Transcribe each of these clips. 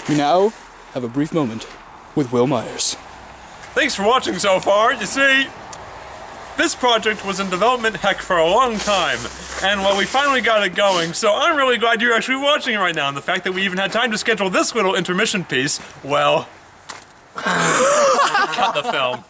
We now have a brief moment with Will Myers. Thanks for watching so far. You see, this project was in development heck for a long time, and well, we finally got it going, so I'm really glad you're actually watching it right now, and the fact that we even had time to schedule this little intermission piece, well... cut the film.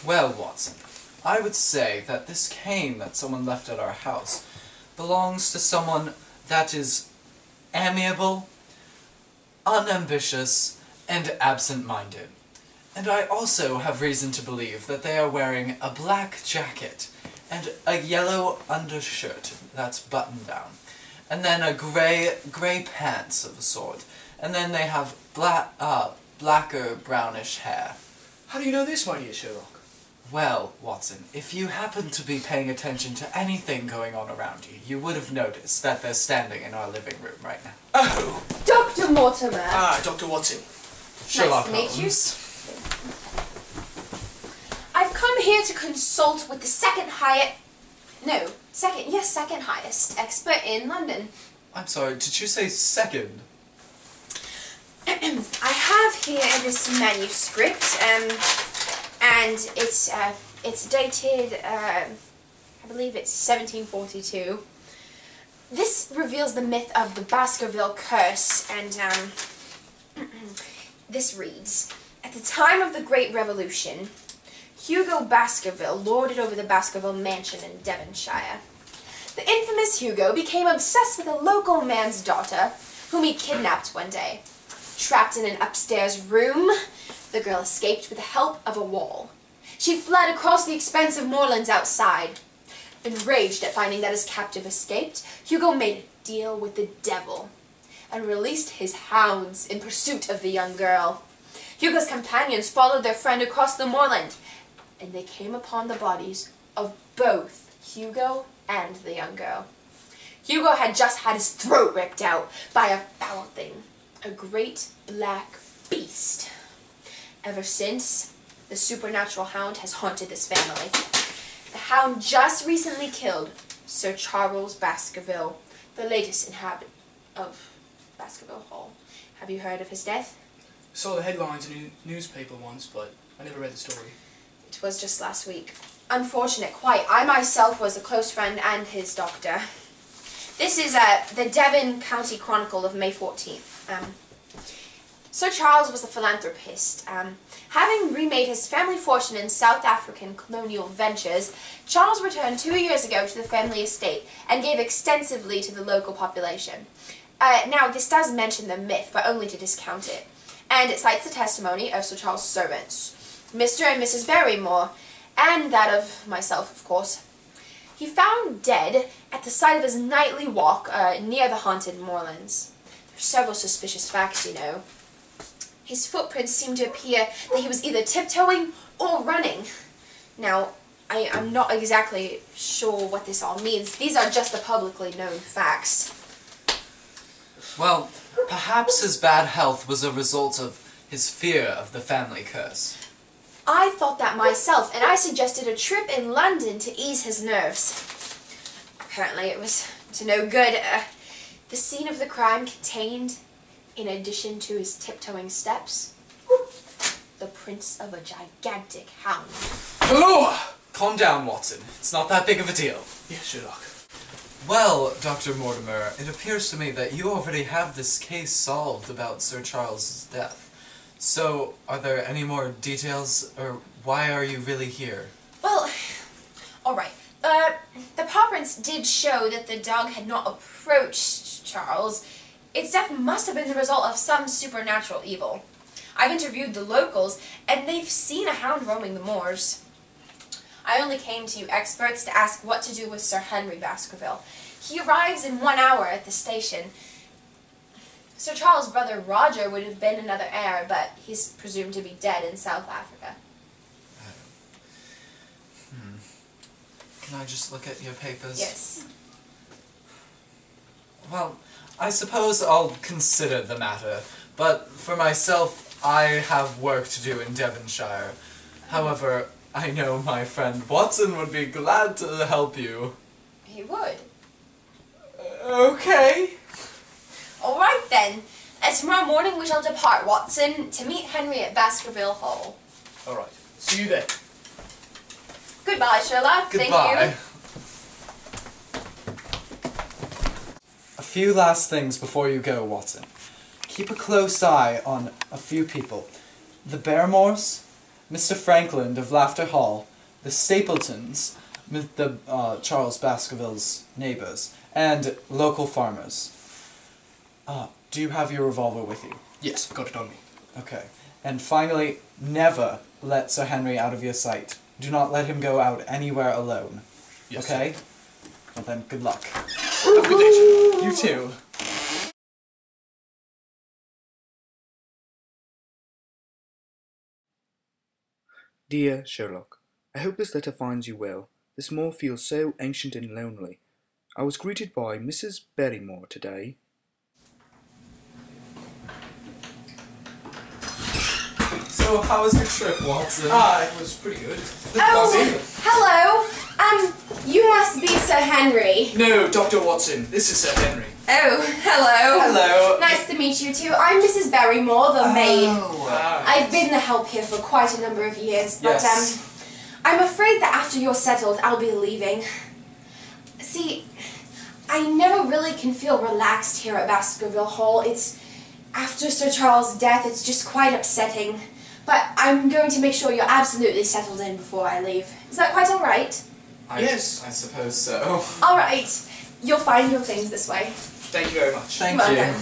Well, Watson, I would say that this cane that someone left at our house belongs to someone that is amiable, unambitious, and absent-minded. And I also have reason to believe that they are wearing a black jacket and a yellow undershirt that's buttoned down, and then a grey pants of a sort, and then they have blacker brownish hair. How do you know this, my dear Sherlock? Well, Watson, if you happen to be paying attention to anything going on around you, you would have noticed that they're standing in our living room right now. Oh! Dr. Mortimer! Ah, Dr. Watson. Sherlock Nice to meet you. Holmes. I've come here to consult with the second highest expert in London. I'm sorry, did you say second? I have here this manuscript, and it's dated, I believe it's 1742. This reveals the myth of the Baskerville curse, and this reads, at the time of the Great Revolution, Hugo Baskerville lorded over the Baskerville mansion in Devonshire. The infamous Hugo became obsessed with a local man's daughter, whom he kidnapped one day. Trapped in an upstairs room, the girl escaped with the help of a wall. She fled across the expansive moorlands outside. Enraged at finding that his captive escaped, Hugo made a deal with the devil and released his hounds in pursuit of the young girl. Hugo's companions followed their friend across the moorland, and they came upon the bodies of both Hugo and the young girl. Hugo had just had his throat ripped out by a foul thing, a great black beast. Ever since, the supernatural hound has haunted this family. The hound just recently killed Sir Charles Baskerville, the latest inhabitant of Baskerville Hall. Have you heard of his death? I saw the headlines in a newspaper once, but I never read the story. It was just last week. Unfortunate, quite. I myself was a close friend and his doctor. This is the Devon County Chronicle of May 14th. Sir Charles was a philanthropist. Having remade his family fortune in South African colonial ventures, Charles returned 2 years ago to the family estate and gave extensively to the local population. Now, this does mention the myth, but only to discount it. And it cites the testimony of Sir Charles' servants, Mr. and Mrs. Barrymore, and that of myself, of course. He found dead at the site of his nightly walk near the haunted moorlands. There are several suspicious facts, you know. His footprints seem to appear that he was either tiptoeing or running. Now, I'm not exactly sure what this all means. These are just the publicly known facts. Well, perhaps his bad health was a result of his fear of the family curse. I thought that myself, and I suggested a trip in London to ease his nerves. Apparently it was to no good. The scene of the crime contained, in addition to his tiptoeing steps, the prints of a gigantic hound. Oh! Calm down, Watson. It's not that big of a deal. Yes, Sherlock. Well, Dr. Mortimer, it appears to me that you already have this case solved about Sir Charles's death. So, are there any more details, or why are you really here? Well, alright. The paw prints did show that the dog had not approached Charles. Its death must have been the result of some supernatural evil. I've interviewed the locals, and they've seen a hound roaming the moors. I only came to you experts to ask what to do with Sir Henry Baskerville. He arrives in 1 hour at the station. Sir Charles' brother Roger would have been another heir, but he's presumed to be dead in South Africa. Can I just look at your papers? Yes. Well, I suppose I'll consider the matter, but for myself, I have work to do in Devonshire. However, I know my friend Watson would be glad to help you. He would. Okay. All right then. Tomorrow morning we shall depart, Watson, to meet Henry at Baskerville Hall. All right. See you then. Goodbye, Sherlock. Goodbye. Thank you. A few last things before you go, Watson. Keep a close eye on a few people. The Barrymores, Mr. Frankland of Laughter Hall, the Stapletons, the Charles Baskerville's neighbours, and local farmers. Do you have your revolver with you? Yes, I've got it on me. Okay. And finally, never let Sir Henry out of your sight. Do not let him go out anywhere alone. Yes, okay? Well then, good luck. Have a good day, Sherlock. You too. Dear Sherlock, I hope this letter finds you well. This moor feels so ancient and lonely. I was greeted by Mrs. Barrymore today. So, how was your trip, Watson? It was pretty good. Oh, hello. You must be Sir Henry. No, Dr. Watson. This is Sir Henry. Oh, hello. Hello. Nice to meet you too. I'm Mrs. Barrymore, the maid. Wow. I've been the help here for quite a number of years, but Yes. I'm afraid that after you're settled, I'll be leaving. See, I never really can feel relaxed here at Baskerville Hall. It's after Sir Charles' death, it's just quite upsetting. But I'm going to make sure you're absolutely settled in before I leave. Is that quite all right? Yes. I suppose so. All right. You'll find your things this way. Thank you very much. Thank Well you. done.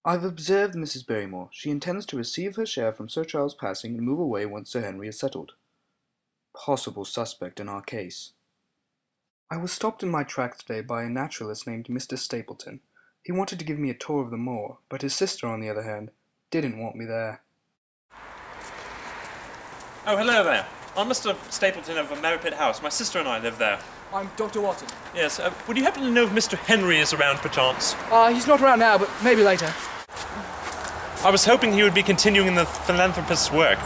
I've observed Mrs. Barrymore. She intends to receive her share from Sir Charles' passing and move away once Sir Henry is settled. Possible suspect in our case. I was stopped in my tracks today by a naturalist named Mr. Stapleton. He wanted to give me a tour of the moor, but his sister, on the other hand, didn't want me there. Oh, hello there. I'm Mr. Stapleton of Merripit House. My sister and I live there. I'm Dr. Watson. Yes, would you happen to know if Mr. Henry is around, perchance? He's not around now, but maybe later. I was hoping he would be continuing in the philanthropist's work.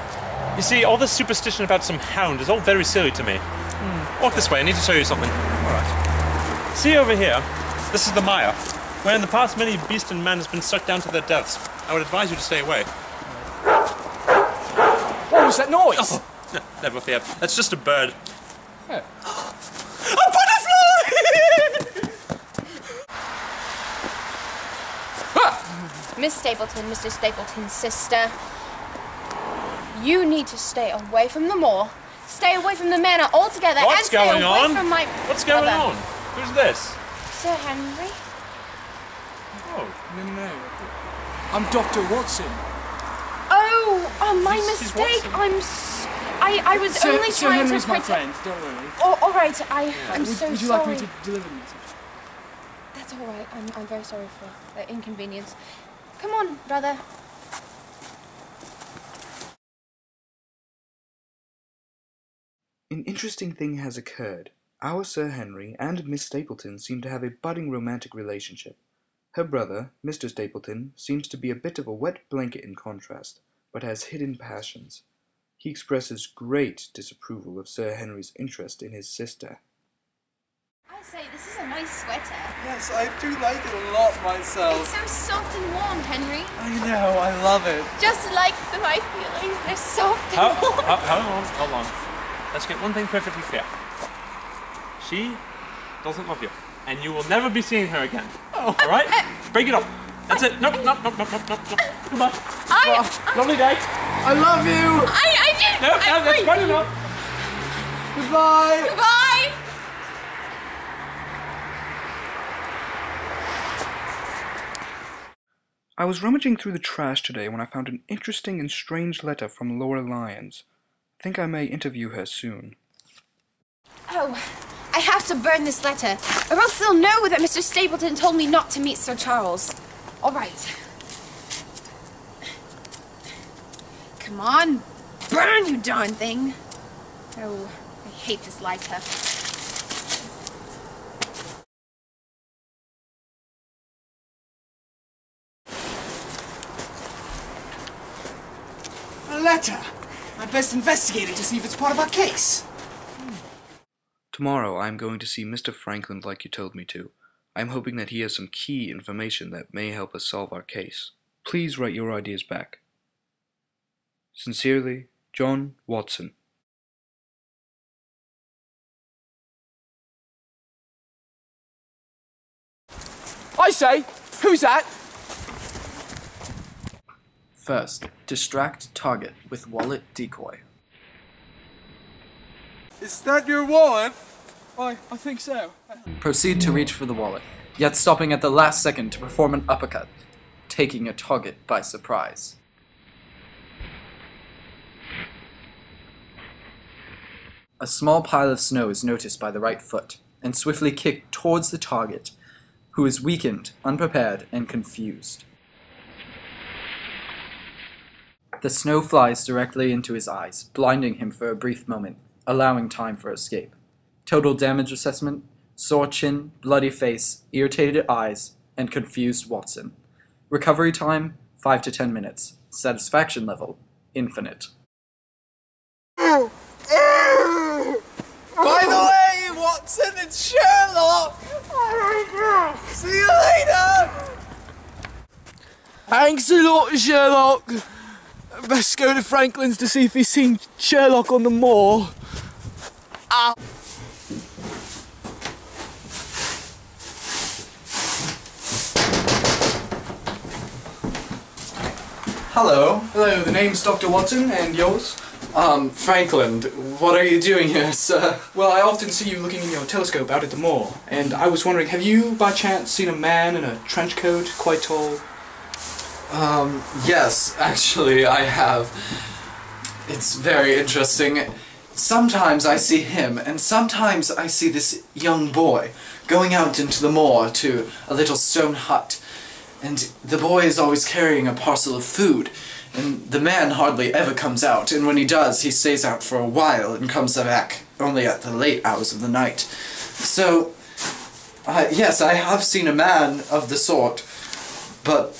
You see, all this superstition about some hound is all very silly to me. Walk this way, I need to show you something. Alright. See over here, this is the mire, where in the past many beast and man has been sucked down to their deaths. I would advise you to stay away. What was that noise? Oh, no, never fear. That's just a bird. Oh. A butterfly! Miss Stapleton, Mr. Stapleton's sister. You need to stay away from the moor. Stay away from the manor altogether. What's and stay going away on? From my What's going brother. on? Who's this? Sir Henry? Oh, No. I'm Dr. Watson. Oh, my He's mistake. Watson. I was only Sir trying Henry's to my protect... friend, don't worry. Oh, all right. I'm so would you sorry. like me to deliver the message? That's all right. I'm very sorry for the inconvenience. Come on, brother. An interesting thing has occurred. Our Sir Henry and Miss Stapleton seem to have a budding romantic relationship. Her brother, Mr. Stapleton, seems to be a bit of a wet blanket in contrast, but has hidden passions. He expresses great disapproval of Sir Henry's interest in his sister. I say, this is a nice sweater. Yes, I do like it a lot myself. It's so soft and warm, Henry. I know, I love it. Just like my feelings. They're soft and warm. hold on. Let's get one thing perfectly clear. She doesn't love you, and you will never be seeing her again. Oh. All right? Break it up. That's it. Nope. Goodbye. Lovely day. I love you! I did. No, that's quite enough. Goodbye! Goodbye. I was rummaging through the trash today when I found an interesting and strange letter from Laura Lyons. think I may interview her soon. Oh, I have to burn this letter, or else they'll know that Mr. Stapleton told me not to meet Sir Charles. All right. Come on, burn, you darn thing. Oh, I hate this lighter. A letter! I'd best investigate it to see if it's part of our case. Tomorrow I am going to see Mr. Franklin like you told me to. I am hoping that he has some key information that may help us solve our case. Please write your ideas back. Sincerely, John Watson. I say, who's that? First, distract target with wallet decoy. Is that your wallet? I think so. Proceed to reach for the wallet, yet stopping at the last second to perform an uppercut, taking a target by surprise. A small pile of snow is noticed by the right foot, and swiftly kicked towards the target, who is weakened, unprepared, and confused. The snow flies directly into his eyes, blinding him for a brief moment, allowing time for escape. Total damage assessment: sore chin, bloody face, irritated eyes, and confused Watson. Recovery time: 5 to 10 minutes. Satisfaction level: infinite. By the way, Watson, it's Sherlock! See you later! Thanks a lot, Sherlock. Best go to Franklin's to see if he's seen Sherlock on the moor. Ah. Hello. Hello, the name's Dr. Watson, and yours? Franklin, what are you doing here, sir? Well, I often see you looking in your telescope out at the moor, and I was wondering, have you by chance seen a man in a trench coat, quite tall? Yes, actually, I have. It's very interesting. Sometimes I see him, and sometimes I see this young boy going out into the moor to a little stone hut. And the boy is always carrying a parcel of food, and the man hardly ever comes out, and when he does, he stays out for a while and comes back only at the late hours of the night. So, yes, I have seen a man of the sort, but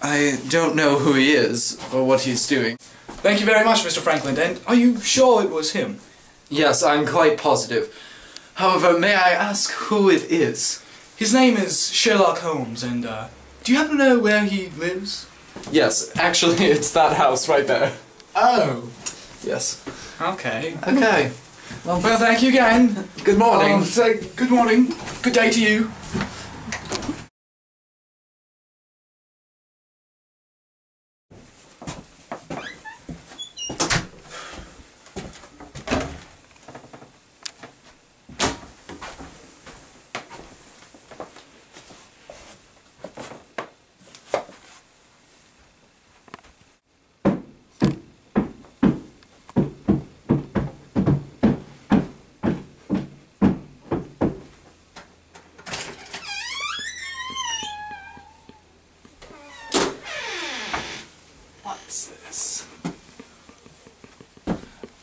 I don't know who he is or what he's doing. Thank you very much, Mr. Franklin, and are you sure it was him? Yes, I'm quite positive. However, may I ask who it is? His name is Sherlock Holmes, and, do you happen to know where he lives? Yes, actually, it's that house right there. Oh. Yes. Okay. Okay. Well, thank you again. Good morning. Good morning. Good day to you. What's this?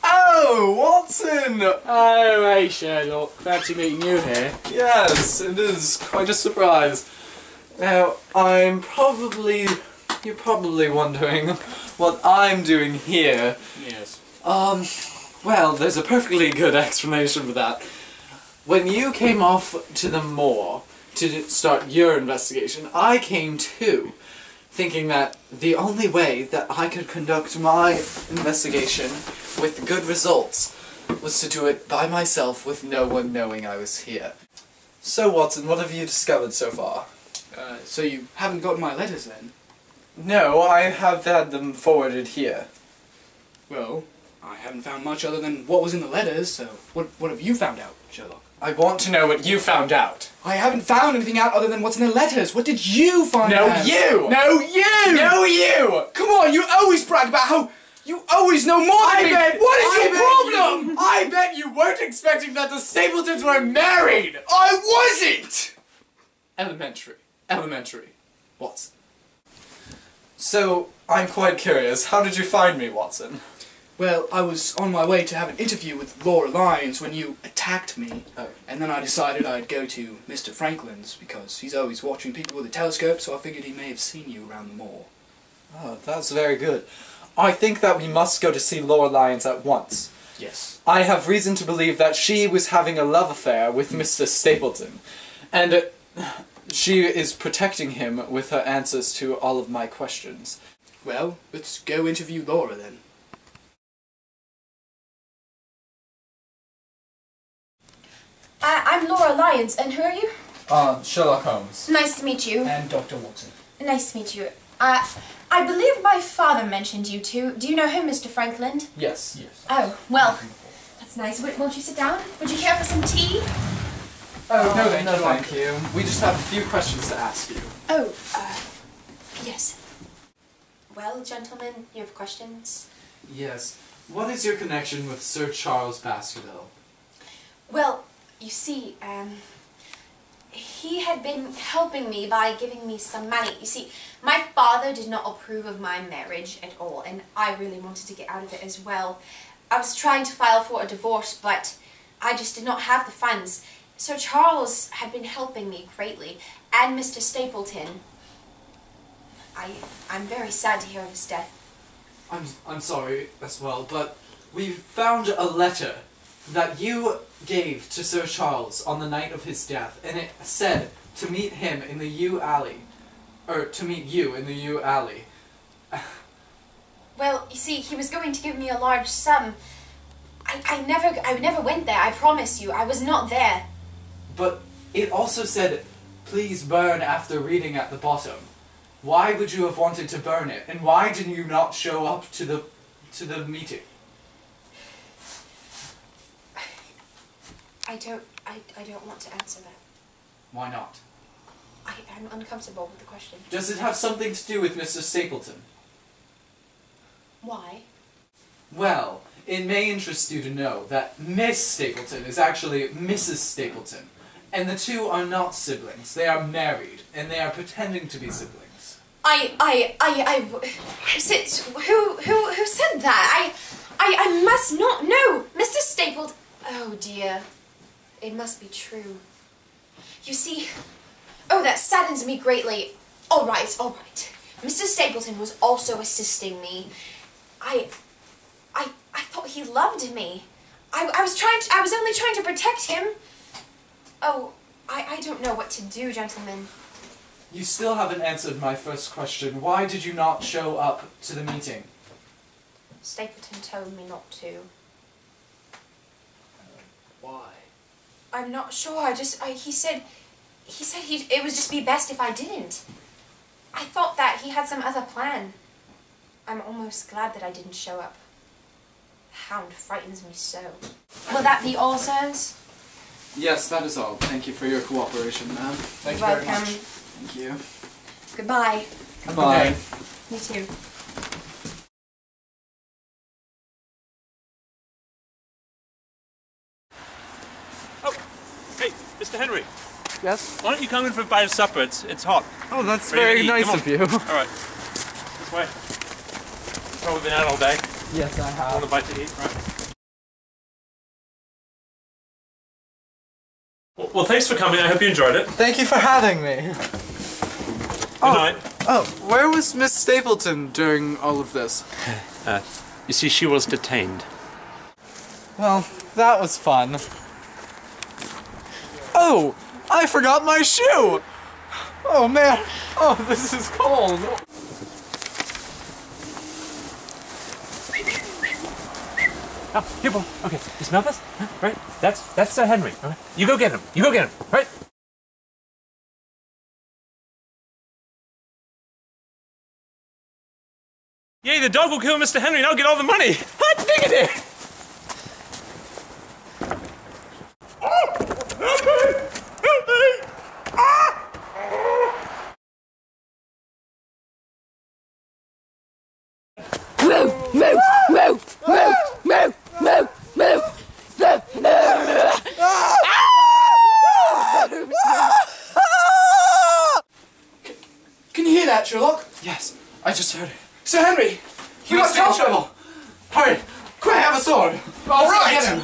Oh, Watson! Oh, hey Sherlock. Fancy meeting you here. Yes, it is quite a surprise. Now, you're probably wondering what I'm doing here. Yes. Well, there's a perfectly good explanation for that. When you came off to the moor to start your investigation, I came too, thinking that the only way that I could conduct my investigation with good results was to do it by myself with no one knowing I was here. So, Watson, what have you discovered so far? So you haven't gotten my letters then? No, I have had them forwarded here. Well, I haven't found much other than what was in the letters, so what have you found out, Sherlock? I want to know what you found out. I haven't found anything out other than what's in the letters. What did you find out? No, you! No, you! No, you! Come on, you always brag about how You always know more than me! What is your problem? I bet you weren't expecting that the Stapletons were married! I wasn't! Elementary. Watson. So, I'm quite curious, how did you find me, Watson? Well, I was on my way to have an interview with Laura Lyons when you attacked me. Oh. And then I decided I'd go to Mr. Franklin's because he's always watching people with a telescope, so I figured he may have seen you around the mall. Oh, that's very good. I think that we must go to see Laura Lyons at once. Yes. I have reason to believe that she was having a love affair with Mr. Stapleton. And she is protecting him with her answers to all of my questions. Well, let's go interview Laura then. I'm Laura Lyons, and who are you? Sherlock Holmes. Nice to meet you. And Dr. Watson. Nice to meet you. I believe my father mentioned you two. Do you know him, Mr. Franklin? Yes. Oh, well, that's nice. Won't you sit down? Would you care for some tea? Oh, no, thank you. We just have a few questions to ask you. Oh, yes. Well, gentlemen, you have questions? Yes. What is your connection with Sir Charles Baskerville? Well, you see, he had been helping me by giving me some money. You see, my father did not approve of my marriage at all, and I really wanted to get out of it as well. I was trying to file for a divorce, but I just did not have the funds. Sir Charles had been helping me greatly, and Mr. Stapleton. I'm very sad to hear of his death. I'm sorry as well, but we found a letter that you gave to Sir Charles on the night of his death, and it said to meet him in the yew alley. Or to meet you in the yew alley. Well, you see, he was going to give me a large sum. I never went there, I promise you. I was not there. But it also said, please burn after reading at the bottom. Why would you have wanted to burn it? And why did you not show up to the meeting? I don't want to answer that. Why not? I'm uncomfortable with the question. Does it have something to do with Mr. Stapleton? Why? Well, it may interest you to know that Miss Stapleton is actually Mrs. Stapleton. And the two are not siblings. They are married, and they are pretending to be siblings. Who said that? I must not know. Mr. Stapleton. Oh dear. It must be true. You see, oh, that saddens me greatly. All right. Mr. Stapleton was also assisting me. I thought he loved me. I was only trying to protect him. Oh, I don't know what to do, gentlemen. You still haven't answered my first question. Why did you not show up to the meeting? Stapleton told me not to. Why? I'm not sure. He said it would just be best if I didn't. I thought that he had some other plan. I'm almost glad that I didn't show up. The hound frightens me so. Will that be all, sirs? Yes, that is all. Thank you for your cooperation, ma'am. Thank you Welcome. very much. Thank you. Goodbye. Goodbye. Me too. Oh, hey, Mr. Henry. Yes? Why don't you come in for a bite of supper? It's hot. Oh, that's Ready to very eat. nice Come on. of you. All right. This way. Probably been out all day. Yes, I have. Want a bite to eat, right? Well, thanks for coming. I hope you enjoyed it. Thank you for having me. Good night. Oh, where was Miss Stapleton during all of this? You see, she was detained. Well, that was fun. Oh, I forgot my shoe! Oh man, oh, this is cold. Oh, here, boy. Okay, you smell this? Huh? Right? That's Sir Henry. All right. You go get him. Right? Yay, the dog will kill Mr. Henry and I'll get all the money. Hot diggity! Help me! Move! Can you hear that, Sherlock? Yes, I just heard it. Sir Henry! We must help him! Hurry! Quick, have a sword! All right! Get him!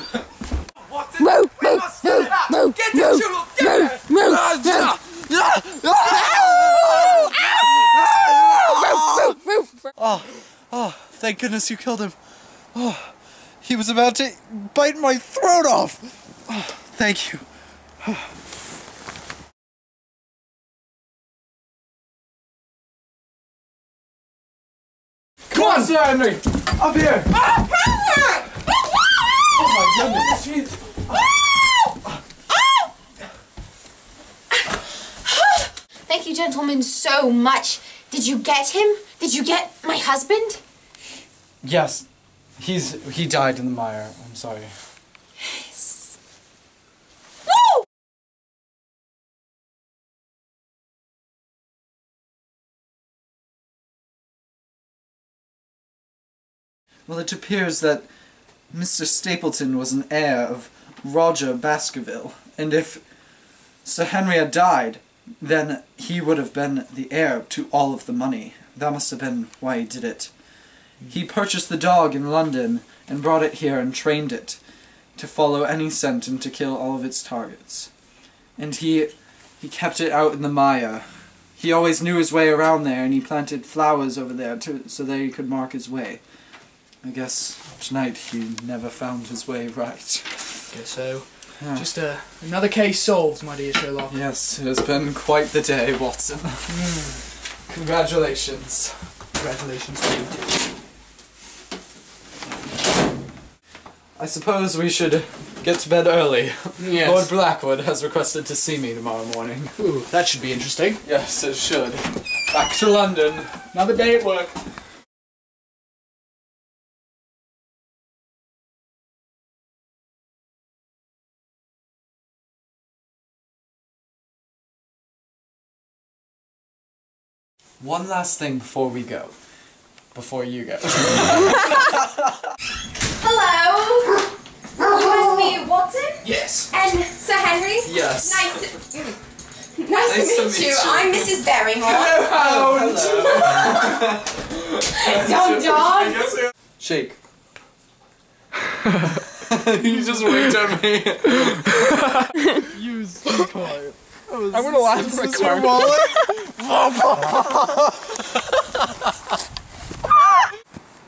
Watson, we must set it up! Get him, Sherlock! Get him! Oh, thank goodness you killed him. Oh, he was about to bite my throat off. Oh, thank you. Come on, Sir Henry! Up here! Oh my goodness, jeez. Thank you, gentlemen, so much. Did you get him? Did you get my husband? Yes, he died in the mire. I'm sorry. Yes. Woo! Well, it appears that Mr. Stapleton was an heir of Roger Baskerville, and if Sir Henry had died, then he would have been the heir to all of the money. That must have been why he did it. He purchased the dog in London and brought it here and trained it to follow any scent and to kill all of its targets. And he kept it out in the mire. He always knew his way around there, and he planted flowers over there so that he could mark his way. I guess tonight he never found his way right. Guess so. Yeah. Just another case solved, my dear Sherlock. Yes, it has been quite the day, Watson. Congratulations. Congratulations to you too. I suppose we should get to bed early. Yes. Lord Blackwood has requested to see me tomorrow morning. Ooh, that should be interesting. Yes, it should. Back to London. Another day at work. One last thing before we go. Before you go. Hello. You must be Watson? Yes. And Sir Henry? Yes. Nice to meet you. I'm Mrs. Barrymore. Hello. Dog. Shake. You just winked at me. You sweetheart. I'm gonna laugh for a car.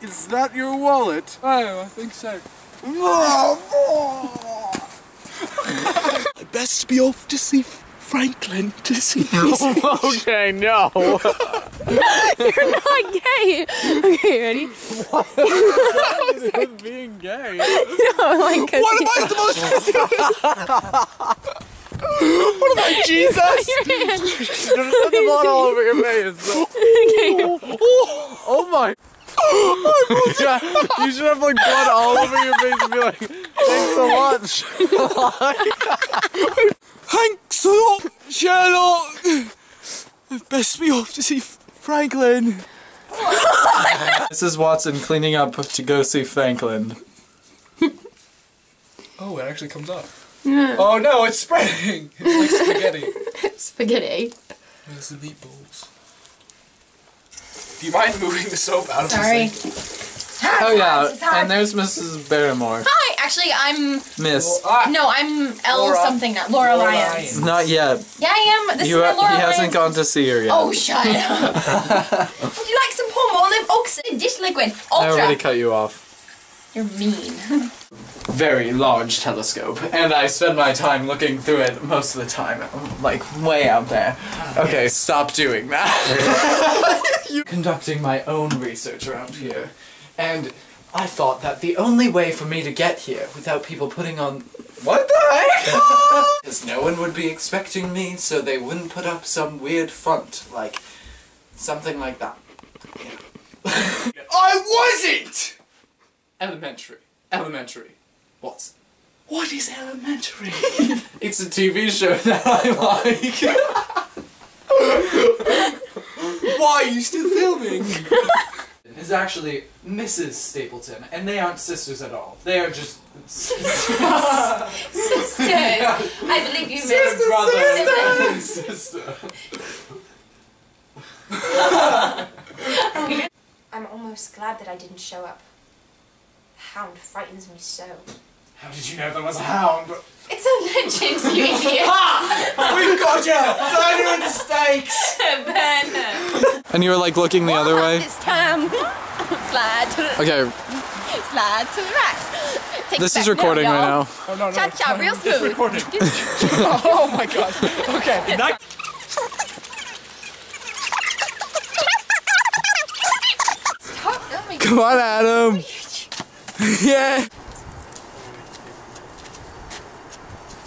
Is that your wallet? Oh, I think so. I'd best be off to see Franklin to see Okay, no. You're not gay. Okay, ready? What is with being gay? No, like, What am I supposed to do? What am I, Jesus? Your hand. There's the blood all over your face. Okay. Oh my. Yeah, you should have like blood all over your face and be like, thanks so much. Thanks a lot, Sherlock. I'd best be off to see Franklin. Mrs. Watson cleaning up to go see Franklin. Oh, it actually comes up. Oh no, it's spreading! It's like spaghetti. Spaghetti. Where's the meatballs? Do you mind moving the soap out of Sorry. the sink? Oh yeah, and there's Mrs. Barrymore. Hi, actually, I'm. Miss. No, I'm L Laura. something now. Laura Laura Lyons. Not yet. Yeah, I am. This You, is my Laura he hasn't Lyons. gone to see her yet. Oh, shut up. Would you like some Palmolive Oxide Dish Liquid I already Ultra? cut you off. You're mean. Very large telescope, and I spend my time looking through it most of the time, like way out there. Okay, stop doing that. Conducting my own research around here, and I thought that the only way for me to get here without people putting on what the heck? Because no one would be expecting me, so they wouldn't put up some weird front, like something like that. I wasn't! Elementary. Elementary. What's? What is elementary? It's a TV show that I like. Why are you still filming? is actually Mrs. Stapleton, and they aren't sisters at all. They are just Sisters! I believe you meant brother and sister. I'm almost glad that I didn't show up. The hound frightens me so. How did you know there was a hound? It's a legend, you idiot! We've got you! Turn you into steaks! Ben! And you were like looking the other way? This time. Slide to the Okay, slide to the right. Take this it is back recording now, right y'all. now. Oh, no, no. Cha-cha, real smooth. Recording. Oh my god. Okay. Not Stop filming. Come on, Adam. Yeah.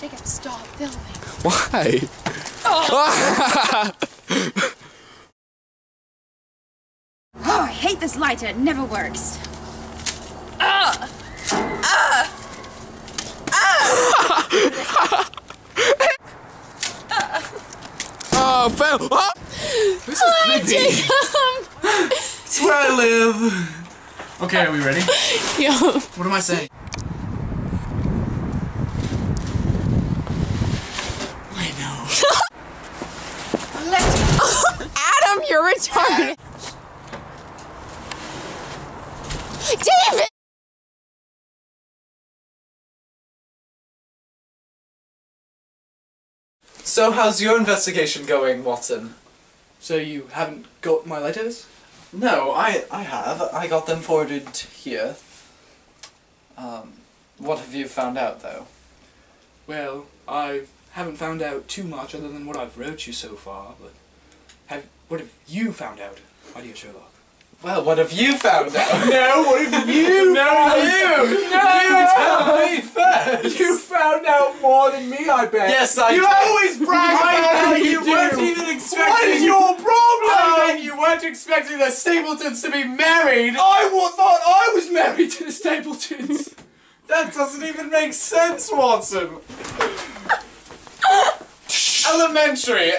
Jacob, stop filming. Why? Oh, I hate this lighter. It never works. Oh, fell. Oh. This is creepy. It's where I live. Okay, are we ready? Yo. What am I saying? I know. Adam, you're retarded. David! So how's your investigation going, Watson? So you haven't got my letters? No, I have. I got them forwarded here. What have you found out, though? Well, I haven't found out too much other than what I've wrote you so far, but what have you found out, my dear Sherlock? Well, what have you found out? No, what have you found out? You tell me first! You found out more than me, I bet. Yes, I You did. always brag about how you weren't do. even expecting... What is your problem? I bet you weren't expecting the Stapletons to be married! I thought I was married to the Stapletons. That doesn't even make sense, Watson! Elementary!